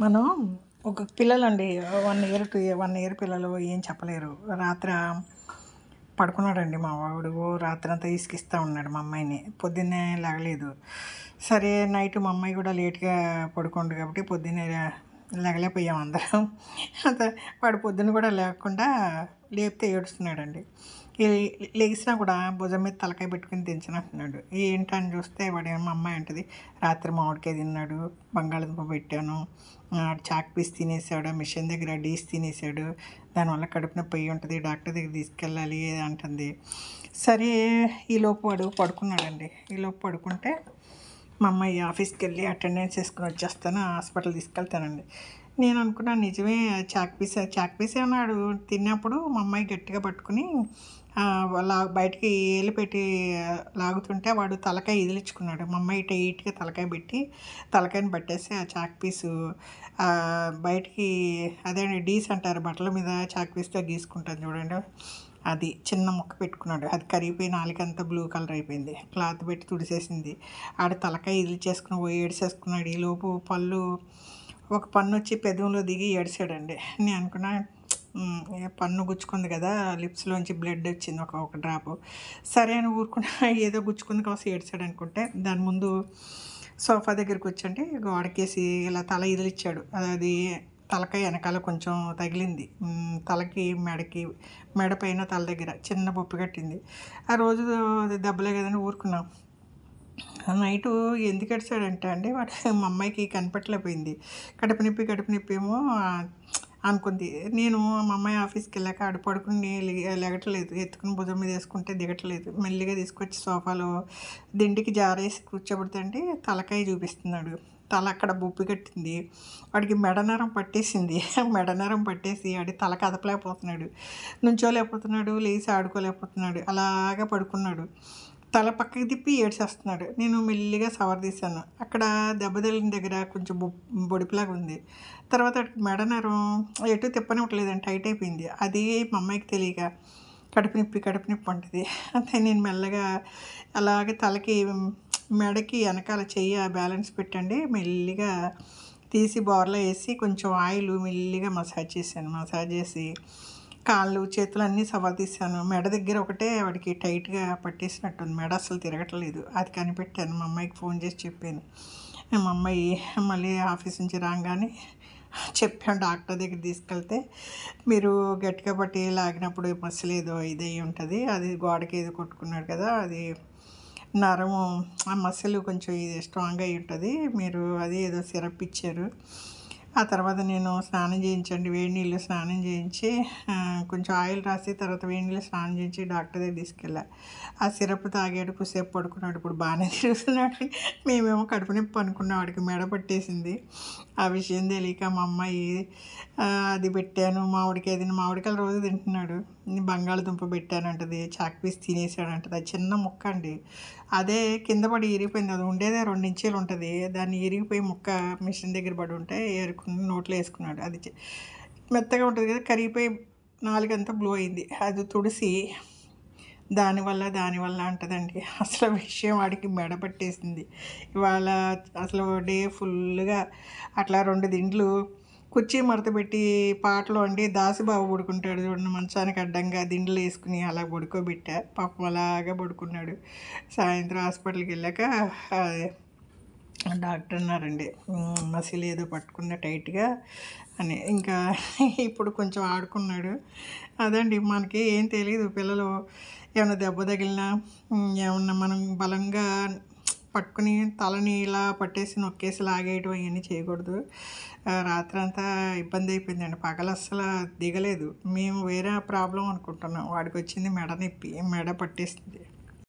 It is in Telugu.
మనం ఒక పిల్లలండి 1 ఇయర్ పిల్లలు ఏం చెప్పలేరు. రాత్ర పడుకున్నాడండి మా వాడు. రాత్రంతా ఇసికిస్తా ఉన్నాడు మా అమ్మాయిని. పొద్దున్నే లెగలేదు. సరే నైట్ మా అమ్మాయి కూడా లేట్‌గా పడుకుంది కాబట్టి పొద్దున్నే లెగలేకపోయాం అందరం. అంత వాడు పొద్దున్న కూడా లేగకుండా లేపితే ఏడుస్తున్నాడండి. ఈ లెగిసినా కూడా భుజం మీద తలకాయ పెట్టుకొని దించనంటున్నాడు. ఏంటని చూస్తే వాడేమో మా అమ్మాయి అంటది, రాత్రి మామిడికాయ తిన్నాడు, బంగాళదుంప పెట్టాను, చాక్ పీస్ తినేసాడు, మిషన్ దగ్గర డీస్ తినేసాడు, దానివల్ల కడుపు నొప్పి అయ్యి ఉంటుంది, డాక్టర్ దగ్గర తీసుకెళ్ళాలి అంటుంది. సరే ఈలోపు వాడు పడుకున్నాడండి. ఈలోపు పడుకుంటే మా అమ్మాయి ఆఫీస్కి వెళ్ళి అటెండెన్స్ వేసుకుని వచ్చేస్తాను, హాస్పిటల్ తీసుకెళ్తానండి. నేను అనుకున్నాను నిజమే చాక్ పీస్ అన్నాడు. తిన్నప్పుడు మా అమ్మాయి గట్టిగా పట్టుకుని బయటికి ఏలు పెట్టి లాగుతుంటే వాడు తలకాయ ఇదిలించుకున్నాడు. మా అమ్మాయి టైట్గా తలకాయ పెట్టి తలకాయని పట్టేసి ఆ చాక్ పీసు బయటికి అదే డీస్ అంటారు, బట్టల మీద చాక్ పీస్తో గీసుకుంటాను చూడండి, అది చిన్న ముక్క పెట్టుకున్నాడు. అది కరిగిపోయి నాలుకంతా బ్లూ కలర్ అయిపోయింది. క్లాత్ పెట్టి తుడిసేసింది. ఆడ తలకాయ ఇదిలిచేసుకుని ఏడ్చేసుకున్నాడు. ఈలోపు ఒక పన్ను వచ్చి పెదవులో దిగి ఏడిసాడండి. నేను అనుకున్నా పన్ను గుచ్చుకుంది కదా, లిప్స్లోంచి బ్లడ్ వచ్చింది ఒక డ్రాపు. సరే అని ఊరుకున్నా, ఏదో గుచ్చుకుంది కోసం ఏడ్చాడు అనుకుంటే దాని ముందు సోఫా దగ్గరికి వచ్చండి గోడకేసి ఇలా తల ఇదిలిచ్చాడు. అది తలకాయ వెనకాల కొంచెం తగిలింది. తలకి మెడ పైన తల దగ్గర చిన్న బొప్పి కట్టింది. ఆ రోజు అది దెబ్బలే కదని ఊరుకున్నాం. నైటు ఎందుకు ఏడ్చాడంటే అండి, వాడు మా అమ్మాయికి కనిపెట్టలేకపోయింది. కడుపు నొప్పి ఏమో అనుకుంది. నేను మా అమ్మాయి ఆఫీస్కి వెళ్ళాక ఆడు పడుకుని లెగట్లేదు. ఎత్తుకుని భుజం మీద వేసుకుంటే దిగట్లేదు. మెల్లిగా తీసుకొచ్చి సోఫాలో దిండికి జారేసి కూర్చోబెడితే తలకాయ చూపిస్తున్నాడు. తల అక్కడ బొప్పి కట్టింది. వాడికి మెడనరం పట్టేసింది. మెడనరం పట్టేసి ఆడి తల కదపలేకపోతున్నాడు, నుంచోలేకపోతున్నాడు, లేచి ఆడుకోలేకపోతున్నాడు, అలాగా పడుకున్నాడు. తల పక్కకి తిప్పి ఏడ్చేస్తున్నాడు. నేను మెల్లిగా సవరదీశాను. అక్కడ దెబ్బ తగిలిన దగ్గర కొంచెం బొడిపిలాగా ఉంది. తర్వాత మెడ నరం ఎటు తిప్పనివ్వట్లేదండి, టైట్ అయిపోయింది. అది మా అమ్మాయికి తెలియక కడుపు నొప్పి ఉంటుంది. అంతే నేను మెల్లగా అలాగే తలకి మెడకి వెనకాల చెయ్యి బ్యాలెన్స్ పెట్టండి మెల్లిగా తీసి బోర్లో వేసి కొంచెం ఆయిల్ మెల్లిగా మసాజ్ చేశాను. మసాజ్ చేసి కాళ్ళు చేతులు అన్నీ సవరదీశాను. మెడ దగ్గర ఒకటే వాడికి టైట్గా పట్టేసినట్టుంది. మెడ అసలు తిరగట్లేదు. అది కనిపెట్టాను. మా అమ్మాయికి ఫోన్ చేసి చెప్పాను. మా అమ్మాయి మళ్ళీ ఆఫీస్ నుంచి రాగానే చెప్పాను, డాక్టర్ దగ్గర తీసుకెళ్తే మీరు గట్టిగా పట్టి లాగినప్పుడు మసిల్ ఏదో ఇదై ఉంటుంది, అది గోడకి ఏదో కొట్టుకున్నాడు కదా, అది నరము ఆ మసిల్ కొంచెం ఇది స్ట్రాంగ్ అయి ఉంటుంది, మీరు అది ఏదో సిరప్ ఇచ్చారు. ఆ తర్వాత నేను స్నానం చేయించండి, వేడి నీళ్ళు స్నానం చేయించి కొంచెం ఆయిల్ రాసి తర్వాత వేడి నీళ్ళు స్నానం చేయించి డాక్టర్ దగ్గర తీసుకెళ్ళా. ఆ సిరప్ తాగాడు, కొద్దిసేపు పడుకున్నాడు. ఇప్పుడు బాగానే తిరుగుతున్నాడు. మేమేమో కడుపు నొప్పి అనుకున్నాం, వాడికి మెడ పట్టేసింది. ఆ విషయం తెలియక మా అమ్మాయి అది పెట్టాను, మామిడికాయలు రోజు తింటున్నాడు. బంగాళదుంప పెట్టానంటది, చాక్ పీస్ తినేసాడంటది. అది చిన్న ముక్క అండి, అదే కింద పడి ఇరిగిపోయింది. అది ఉండేదే 2 ఇంచీలు ఉంటుంది, దాన్ని ఇరిగిపోయి ముక్క మిషన్ దగ్గర పడి ఉంటే ఏరుకుని నోట్లో వేసుకున్నాడు. అది మెత్తగా ఉంటుంది కదా, కరిగిపోయి నాలుగంతా బ్లో అయింది. అది తుడిసి దానివల్ల అంటదండి. అసలు విషయం వాడికి మెడ పట్టేసింది. ఇవాళ అసలు డే ఫుల్గా అట్లా 2 దిండ్లు కుర్చీ మడతపెట్టి పాటలు అండి, దాసిబాబు పడుకుంటాడు చూడండి మంచానికి అడ్డంగా దిండ్లు వేసుకుని అలా పడుకోబెట్టా. పాపం అలాగా పడుకున్నాడు. సాయంత్రం హాస్పిటల్కి వెళ్ళాక డాక్టర్ అన్నారండి, మసిల్ ఏదో పట్టుకున్న టైట్గా అని. ఇంకా ఇప్పుడు కొంచెం ఆడుకున్నాడు. అదండి, మనకి ఏం తెలియదు. పిల్లలు ఏమైనా దెబ్బ తగిలినా ఏమన్నా మనం బలంగా పట్టుకుని తలని ఇలా పట్టేసి నొక్కేసి లాగేయడం ఇవన్నీ చేయకూడదు. రాత్రంతా ఇబ్బంది అయిపోయిందండి. పగలు అస్సలు దిగలేదు. మేము వేరే ప్రాబ్లం అనుకుంటున్నాం, వాడికి వచ్చింది మెడ నొప్పి, మెడ పట్టేసింది.